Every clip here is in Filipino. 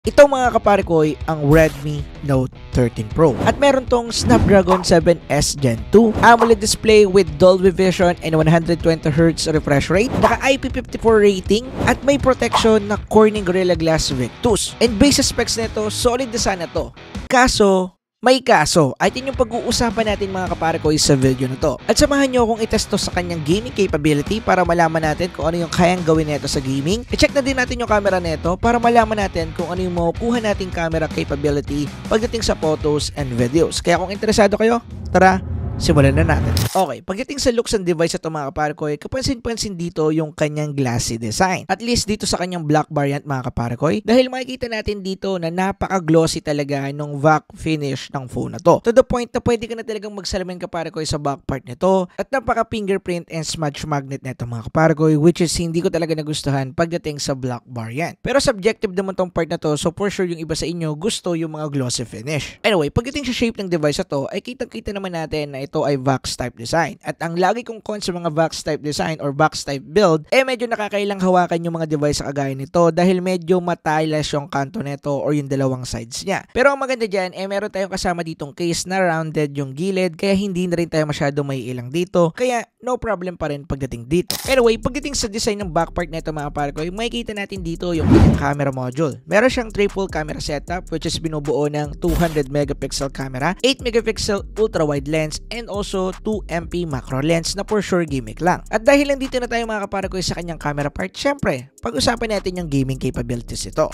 Ito mga kapare ko ay ang Redmi Note 13 Pro. At meron tong Snapdragon 7S Gen 2, AMOLED display with Dolby Vision and 120Hz refresh rate, naka IP54 rating, at may protection na Corning Gorilla Glass Victus. And base specs nito, solid na sana to. Kaso, may kaso, at yun yung pag-uusapan natin mga kapare ko sa video na to. At samahan nyo akong itesto sa kanyang gaming capability para malaman natin kung ano yung kayang gawin nito sa gaming. I-check na din natin yung camera nito para malaman natin kung ano yung makukuha nating camera capability pagdating sa photos and videos. Kaya kung interesado kayo, tara, simulan na natin. Okay, pagdating sa looks ng device ito mga kapare ko, kapansin-pansin dito yung kanyang glassy design. At least dito sa kanyang black variant mga kapare ko, dahil makikita natin dito na napaka-glossy talaga nung vac finish ng phone na to. To the point na pwede ka na talagang magsalamin kapare ko sa back part nito, at napaka-fingerprint and smudge magnet nito mga kapare ko, which is hindi ko talaga nagustuhan pagdating sa black variant. Pero subjective naman tong part na to, so for sure yung iba sa inyo gusto yung mga glossy finish. Anyway, pagdating sa shape ng device na to, ay kitang-kita naman natin na ito ay Vax type design. At ang lagi kong con sa mga Vax type design or Vax type build, medyo nakakailang hawakan yung mga device sa kagaya nito dahil medyo matiles yung kanto nito or yung dalawang sides niya. Pero ang maganda dyan, meron tayong kasama ditong case na rounded yung gilid, kaya hindi na rin tayo masyado may ilang dito. Kaya no problem pa rin pagdating dito. Anyway, pagdating sa design ng back part nito mga pare ko, makikita natin dito yung camera module. Meron siyang triple camera setup which is binubuo ng 200 megapixel camera, 8 megapixel ultra wide lens, and also 2MP macro lens na for sure gimmick lang. At dahil nandito na tayo mga kapare ko sa kanyang camera part, syempre, pag-usapan natin yung gaming capabilities ito.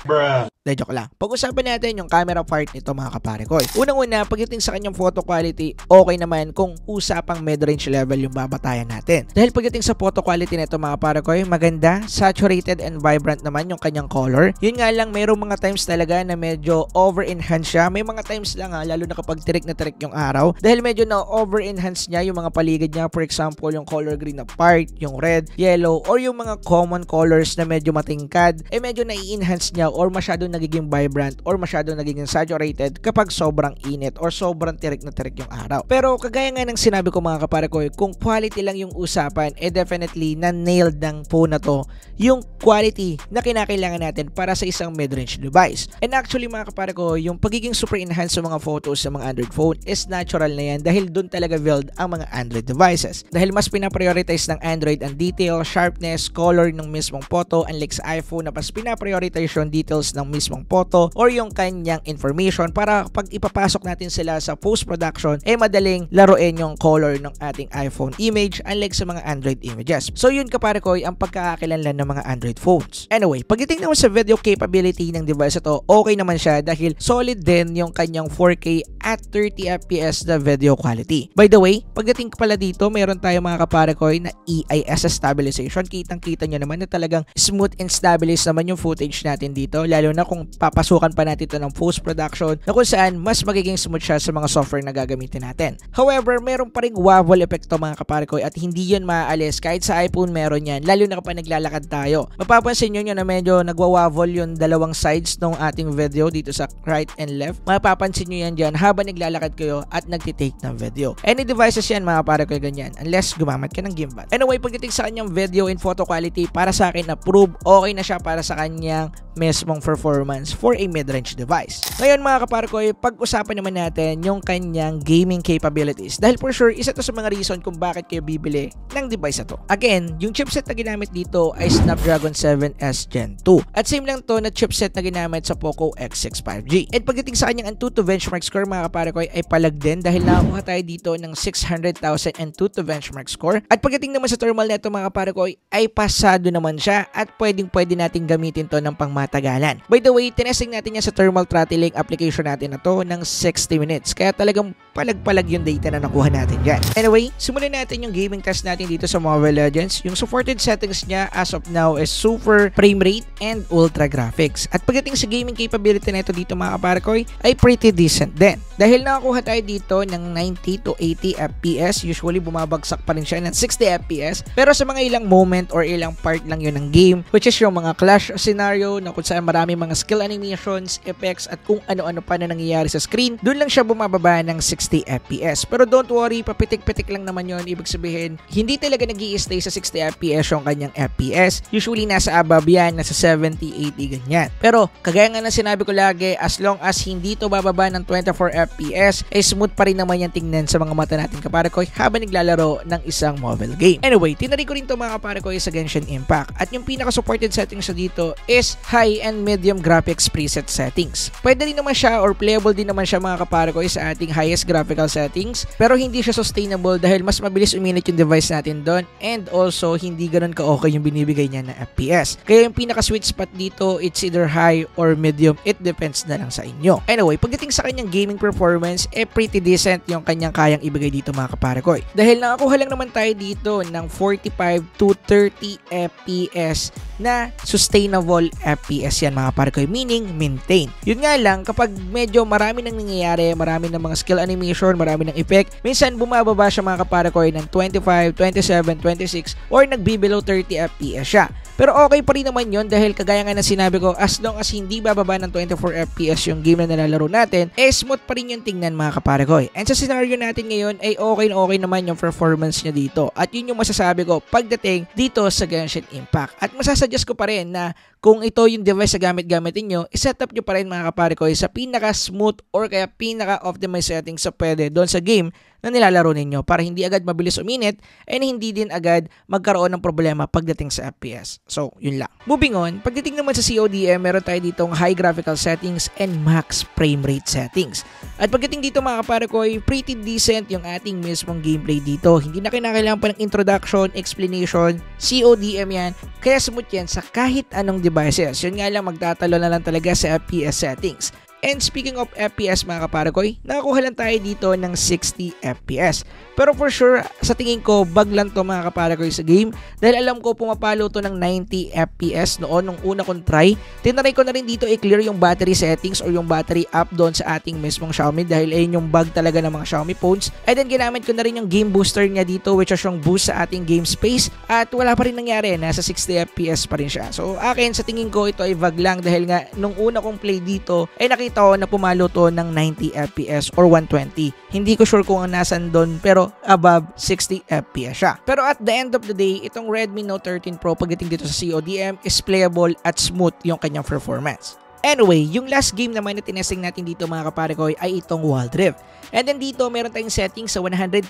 Joke lang. Pag-usapan natin yung camera part nito mga kapare ko. Unang-una, pagdating sa kanyang photo quality, okay naman kung usapang mid-range level yung babatayan natin. Dahil pagdating sa photo quality nito mga kapare ko, maganda, saturated and vibrant naman yung kanyang color. Yun nga lang, mayroong mga times talaga na medyo over-enhance siya. May mga times lang lalo na kapag tirik na tirik yung araw. Dahil medyo na over-enhance niya yung mga paligid niya. For example, yung color green na part, yung red, yellow, or yung mga common colors na medyo matingkad, medyo na-i-enhance niya or masyadong nagiging vibrant or masyadong nagiging saturated kapag sobrang init or sobrang tirik na tirik yung araw. Pero kagaya nga ng sinabi ko mga kapare ko, kung quality lang yung usapan, definitely na-nailed ng phone na to yung quality na kinakailangan natin para sa isang mid-range device. And actually mga kapare ko, yung pagiging super enhanced sa mga photos sa mga Android phone is natural na yan dahil dun talaga build ang mga Android devices. Dahil mas pinaprioritize ng Android ang detail, sharpness, color ng mismong photo, unlike sa iPhone na mas pinaprioritize yung details ng mismong photo or yung kanyang information para pag ipapasok natin sila sa post-production, madaling laruin yung color ng ating iPhone image unlike sa mga Android images. So yun kapare ko ang pagkakakilanlan ng mga Android phones. Anyway, pagdating naman sa video capability ng device ito, okay naman siya dahil solid din yung kanyang 4K at 30fps na video quality. By the way, pagdating pala dito, mayroon tayo mga kapare ko na EIS stabilization. Kitang-kita nyo naman na talagang smooth and stabilize naman yung footage natin dito, lalo na kung papasukan pa natin ito ng post-production na kung saan mas magiging smooth siya sa mga software na gagamitin natin. However, meron pa ring wobble effect mga kapare ko at hindi yun maaalis kahit sa iPhone meron yan, lalo na kapag naglalakad tayo. Mapapansin nyo na medyo nagwa-wobble yung dalawang sides ng ating video dito sa right and left. Mapapansin nyo yan dyan habang naglalakad kayo at nagtitake ng video. Any devices yan mga kapare ko ganyan unless gumamit ka ng gimbal. Anyway, pagdating sa kanyang video and photo quality, para sa akin approve, okay na siya para sa kanyang mismong performance for a mid-range device. Ngayon mga kapare ko, pag-usapan naman natin yung kanyang gaming capabilities dahil for sure, isa to sa mga reason kung bakit kayo bibili ng device na to. Again, yung chipset na ginamit dito ay Snapdragon 7S Gen 2 at same lang to na chipset na ginamit sa Poco X6 5G. At pagdating sa kanyang Antutu benchmark score mga kapare ko ay palag din dahil nakakuha tayo dito ng 600,000 Antutu benchmark score. At pagdating naman sa thermal neto mga kapare ko ay pasado naman siya at pwede natin gamitin to ng pangmatagalan. By the way, tinesting natin yan sa thermal throttling application natin na to ng 60 minutes. Kaya talagang palag-palag yung data na nakuha natin dyan. Anyway, simulan natin yung gaming test natin dito sa Mobile Legends. Yung supported settings niya as of now is super frame rate and ultra graphics. At pagdating sa gaming capability na ito dito mga kapare ko ay pretty decent din. Dahil nakakuha tayo dito ng 90 to 80 FPS, usually bumabagsak pa rin siya ng 60 FPS, pero sa mga ilang moment or ilang part lang yun ng game, which is yung mga clash scenario na kung saan marami mga skill animations, effects at kung ano-ano pa na nangyayari sa screen, dun lang siya bumababa ng 60 FPS. Pero don't worry, papitik-pitik lang naman yun. Ibig sabihin, hindi talaga nag-i-stay sa 60 FPS yung kanyang FPS. Usually nasa above yan, nasa 70, 80 ganyan. Pero kagaya nga ng sinabi ko lagi, as long as hindi to bababa ng 24 FPS, smooth pa rin naman yan tingnan sa mga mata natin kapare ko habang naglalaro ng isang mobile game. Anyway, tinari ko rin to mga kapare ko sa Genshin Impact at yung pinaka-supported settings sa dito is high and medium graphics preset settings. Pwede rin naman siya or playable din naman siya mga kapare ko sa ating highest graphical settings, pero hindi siya sustainable dahil mas mabilis uminit yung device natin doon and also hindi ganun ka-okay yung binibigay niya na FPS. Kaya yung pinaka-sweet spot dito, it's either high or medium. It depends na lang sa inyo. Anyway, pagdating sa kanyang gaming performance, pretty decent yung kanyang kayang ibigay dito mga kapare ko. Dahil nakakuha lang naman tayo dito ng 45 to 30 FPS na sustainable FPS yan mga kapare ko, meaning maintain. Yun nga lang, kapag medyo marami nang nangyayari, marami ng mga skill animation, marami ng effect, minsan bumababa siya mga kapare ko ng 25, 27, 26 or nagbi-below 30 FPS siya. Pero okay pa rin naman yun dahil kagaya nga na sinabi ko, as long as hindi bababa ng 24 FPS yung game na nalalaro natin, smooth pa rin yung tingnan mga kapare ko. And sa scenario natin ngayon ay okay na okay naman yung performance niya dito. At yun yung masasabi ko pagdating dito sa Genshin Impact. At masasuggest ko pa rin na kung ito yung device na gamit-gamitin nyo, iset up nyo pa rin mga kapare ko sa pinaka-smooth or kaya pinaka-optimized settings sa pwede doon sa game na nilalaro ninyo para hindi agad mabilis uminit and hindi din agad magkaroon ng problema pagdating sa FPS. So, yun lang. Moving on, pagdating naman sa CODM, meron tayo ditong high graphical settings and max frame rate settings. At pagdating dito mga kapare ko, pretty decent yung ating mismong gameplay dito. Hindi na kinakailangan pa ng introduction, explanation, CODM yan. Kaya smooth yan sa kahit anong devices. Yun nga lang, magtatalo na lang talaga sa FPS settings. And speaking of FPS mga kapare ko, nakakuha lang tayo dito ng 60 FPS. Pero for sure, sa tingin ko, bug lang to mga kapare ko sa game. Dahil alam ko pumapalo to ng 90 FPS noon nung una kong try. Tinry ko na rin dito i-clear yung battery settings or yung battery up doon sa ating mismong Xiaomi. Dahil ayun yung bug talaga ng mga Xiaomi phones. And then ginamit ko na rin yung game booster niya dito, which is yung boost sa ating game space. At wala pa rin nangyari, nasa 60 FPS pa rin siya. So akin, sa tingin ko, ito ay bug lang. Dahil nga, nung una kong play dito, ay nakita ko na pumalo to ng 90 FPS or 120. Hindi ko sure kung ang nasan doon, pero above 60 FPS siya. Pero at the end of the day, itong Redmi Note 13 Pro pagdating dito sa CODM is playable at smooth yung kanyang performance. Anyway, yung last game naman na tinesting natin dito mga kapare ko ay itong Wild Rift. And then dito meron tayong settings sa 120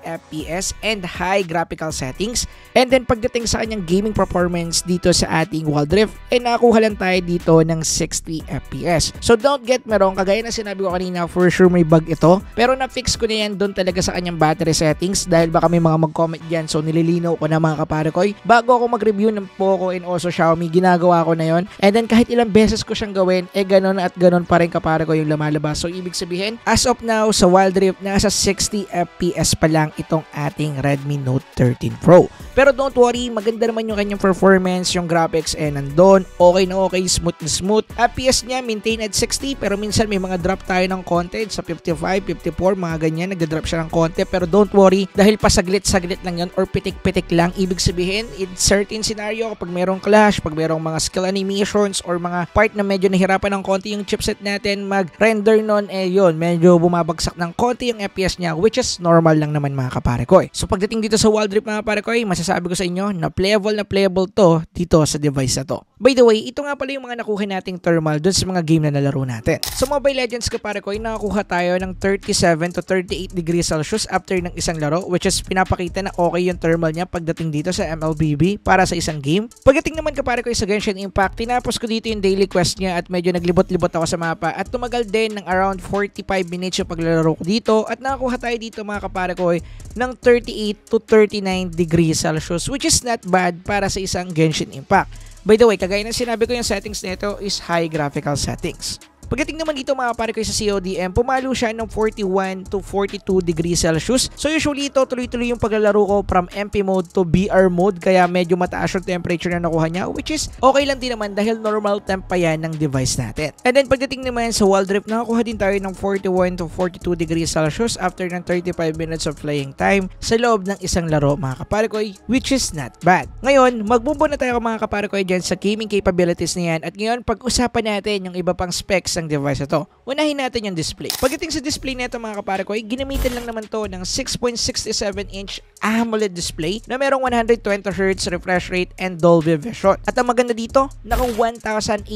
FPS and high graphical settings. And then pagdating sa kanyang gaming performance dito sa ating Wild Rift, nakakuha lang tayo dito ng 60 FPS. So don't get me wrong, kagaya na sinabi ko kanina, for sure may bug ito. Pero na-fix ko na yan doon talaga sa kanyang battery settings dahil baka may mga mag-comment dyan. So nililinaw ko na mga kapare ko. Bago ako mag-review ng Poco and also Xiaomi, ginagawa ko na yon. And then kahit ilang beses ko siyang gawin, ganon at ganon pa rin kapare ko yung lumalabas. So ibig sabihin, as of now sa Wild Rift, nasa 60 FPS pa lang itong ating Redmi Note 13 Pro. Pero don't worry, maganda naman yung kanyang performance, yung graphics nandun, okay na okay, smooth na smooth. FPS niya maintain at 60 pero minsan may mga drop tayo ng konti sa 55, 54, mga ganyan, nagda-drop siya ng konti. Pero don't worry, dahil pasaglit-saglit lang yun or pitik-pitik lang, ibig sabihin, in certain scenario, kapag merong clash, pag merong mga skill animations or mga part na medyo nahirapan ng konti yung chipset natin mag-render nun, yun, medyo bumabagsak ng konti yung FPS niya, which is normal lang naman mga kapare ko. So pagdating dito sa Wild Rift mga kapare ko, masasabi ko sa inyo na playable to dito sa device na to. By the way, ito nga pala yung mga nakuha nating thermal dun sa mga game na nalaro natin. Sa Mobile Legends kapare ko, nakakuha tayo ng 37 to 38 degrees Celsius after ng isang laro, which is pinapakita na okay yung thermal niya pagdating dito sa MLBB para sa isang game. Pagdating naman kapare ko sa Genshin Impact, tinapos ko dito yung daily quest niya at medyo naglibot-libot ako sa mapa at tumagal din ng around 45 minutes yung paglalaro ko dito at nakakuha tayo dito mga kapare ko ng 38 to 39 degrees Celsius, which is not bad para sa isang Genshin Impact. By the way, kagaya ng sinabi ko, yung settings nito is high graphical settings. Pagdating naman dito mga kapare ko sa CODM, pumalo siya ng 41 to 42 degrees Celsius. So usually ito tuloy-tuloy yung paglalaro ko from MP mode to BR mode, kaya medyo mataas yung temperature na nakuha niya, which is okay lang din naman dahil normal temp pa yan ng device natin. And then pagdating naman sa wall drift, nakakuha din tayo ng 41 to 42 degrees Celsius after ng 35 minutes of playing time sa loob ng isang laro mga kapare ko, which is not bad. Ngayon, magbumbo na tayo mga kapare ko dyan sa gaming capabilities na yan, at ngayon pag-usapan natin yung iba pang specs ng device na to. Unahin natin yung display. Pagdating sa display nito mga kapare ko, ginamitan lang naman to ng 6.67-inch AMOLED display na merong 120Hz refresh rate and Dolby Vision. At ang maganda dito, naka 1,800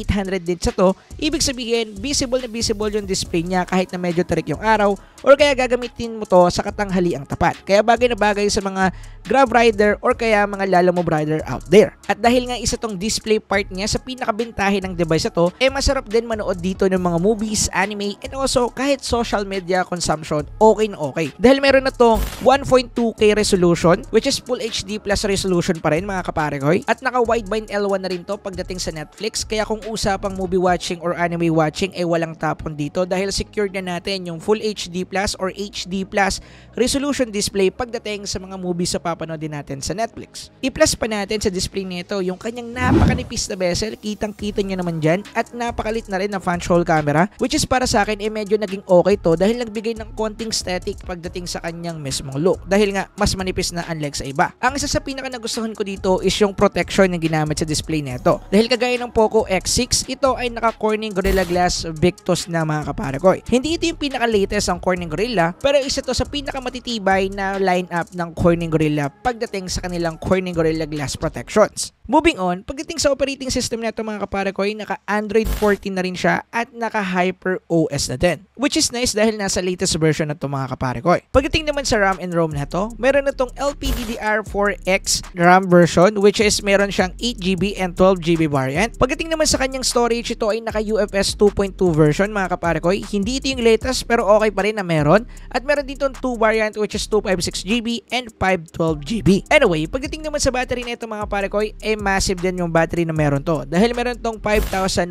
nits to, ibig sabihin visible na visible yung display niya kahit na medyo tarik yung araw, or kaya gagamitin mo to sa katanghaliang tapat. Kaya bagay na bagay sa mga grab rider or kaya mga lalamove rider out there. At dahil nga isa tong display part niya sa pinakabintahe ng device na to, masarap din manood dito ng mga movies, anime, and also kahit social media consumption, okay na okay. Dahil meron na tong 1.2K resolution, which is Full HD plus resolution pa rin mga kapare ko. At naka wideband L1 na rin to pagdating sa Netflix, kaya kung usapang movie watching or anime watching walang tapon dito dahil secured na natin yung Full HD plus or HD plus resolution display pagdating sa mga movies sa papanoodin natin sa Netflix. I-plus pa natin sa display nito yung kanyang napakanipis na bezel, kitang-kita nyo naman dyan, at napakalit na rin na punch hole camera, which is para sa akin medyo naging okay to dahil nagbigay ng konting static pagdating sa kanyang mismong look dahil nga mas manipis na unlike sa iba. Ang isa sa pinaka nagustuhan ko dito is yung protection na ginamit sa display nito. Dahil kagaya ng Poco X6, ito ay naka Corning Gorilla Glass Victus na mga kapare ko. Hindi ito yung pinaka latest ang Corning Gorilla, pero isa to sa pinaka matitibay na lineup ng Corning Gorilla pagdating sa kanilang Corning Gorilla Glass protections. Moving on, pagdating sa operating system nito mga kapare ko, naka Android 14 na rin siya at naka Hyper OS na din, which is nice dahil nasa latest version na to mga kapare ko. Pagdating naman sa RAM and ROM na to, meron na tong LPDDR4X RAM version, which is meron siyang 8GB and 12GB variant. Pagdating naman sa kanyang storage, ito ay naka UFS 2.2 version mga kapare ko. Hindi ito yung latest pero okay pa rin na meron, at meron dito 2 variant which is 256GB and 512GB. Anyway, pagdating naman sa battery nito mga kapare ko, massive din yung battery na meron to dahil meron tong 5,100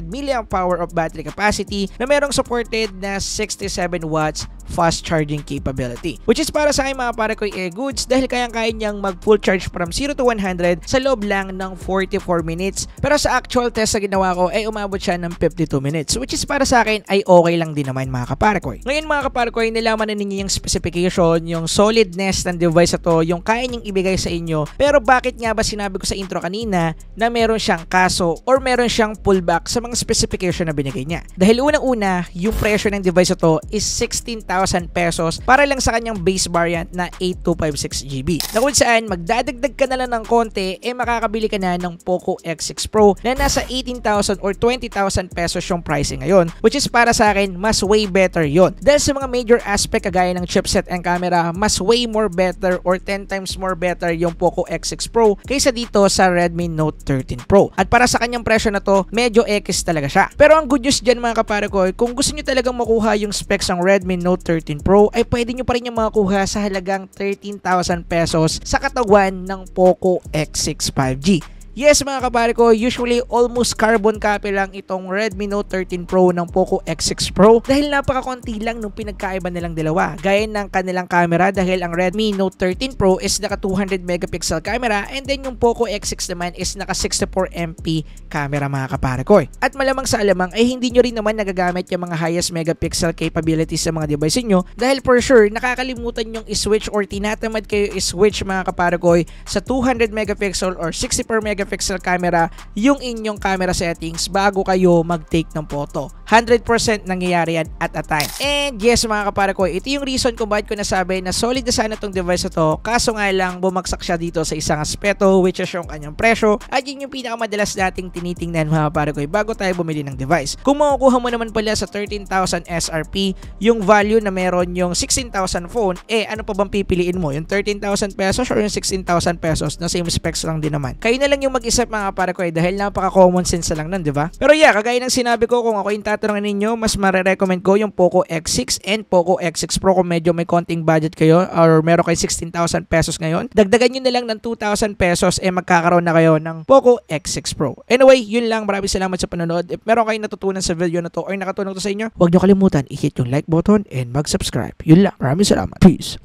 mAh of battery capacity na merong supported na 67 watts fast charging capability, which is para sa akin mga pare ko goods dahil kayang-kaya niyang mag full charge from 0 to 100 sa loob lang ng 44 minutes, pero sa actual test na ginawa ko umabot siya ng 52 minutes, which is para sa akin ay okay lang din naman mga kapare ko. Ngayon mga kapare ko, nalaman na ninyo yung specification, yung solidness ng device na to, yung kaya niyang ibigay sa inyo, pero bakit nga ba sinabi ko sa intro kanina na meron siyang kaso or meron siyang pullback sa mga specification na binigay niya? Dahil unang-una, yung presyo ng device na to is 16,000 pesos para lang sa kanyang base variant na 8256GB, na kung saan magdadagdag ka na lang ng konti makakabili ka na ng Poco X6 Pro na nasa 18,000 or 20,000 pesos yung pricing ngayon, which is para sa akin mas way better yon dahil sa mga major aspect kagaya ng chipset and camera, mas way more better or 10 times more better yung Poco X6 Pro kaysa dito sa Redmi Note 13 Pro. At para sa kanyang presyo na to, medyo X talaga siya. Pero ang good news dyan mga kapare ko, kung gusto nyo talagang makuha yung specs ng Redmi Note 13 Pro, ay pwede nyo pa rin yung makuha sa halagang 13,000 pesos sa katawan ng Poco X6 5G. Yes mga kapare ko, usually almost carbon copy lang itong Redmi Note 13 Pro ng Poco X6 Pro dahil napakakonti lang nung pinagkaiba nilang dalawa. Gaya ng kanilang camera dahil ang Redmi Note 13 Pro is naka 200 megapixel camera and then yung Poco X6 naman is naka 64MP camera mga kapare ko. At malamang sa alamang ay hindi nyo rin naman nagagamit yung mga highest megapixel capabilities sa mga device nyo dahil for sure nakakalimutan yung i-switch or tinatamad kayo i-switch mga kapare ko sa 200 megapixel or 64 megapixel camera yung inyong camera settings bago kayo mag-take ng photo. 100% nangyayari yan at a time. And yes mga kapare ko, ito yung reason kung bakit ko nasabi na solid na sana itong device na to, kaso nga lang bumagsak siya dito sa isang aspeto which is yung kanyang presyo, at yun yung pinakamadalas nating tinitingnan mga kapare ko bago tayo bumili ng device. Kung makukuha mo naman pala sa 13,000 SRP yung value na meron yung 16,000 phone, ano pa bang pipiliin mo? Yung 13,000 pesos or yung 16,000 pesos na same specs lang din naman? Kayo na lang yung mag-isip mga kapare ko dahil napaka common sense lang nun, di ba? Pero yeah, kagaya ng sinabi ko, kung ako yung tatanungin ninyo, mas marirecommend ko yung Poco X6 and Poco X6 Pro kung medyo may konting budget kayo or meron kayo 16,000 pesos ngayon. Dagdagan nyo na lang ng 2,000 pesos magkakaroon na kayo ng Poco X6 Pro. Anyway, yun lang. Maraming salamat sa panonood. If meron kayong natutunan sa video na to or nakatulong to sa inyo, huwag nyo kalimutan i-hit yung like button and mag-subscribe. Yun lang. Maraming salamat. Peace.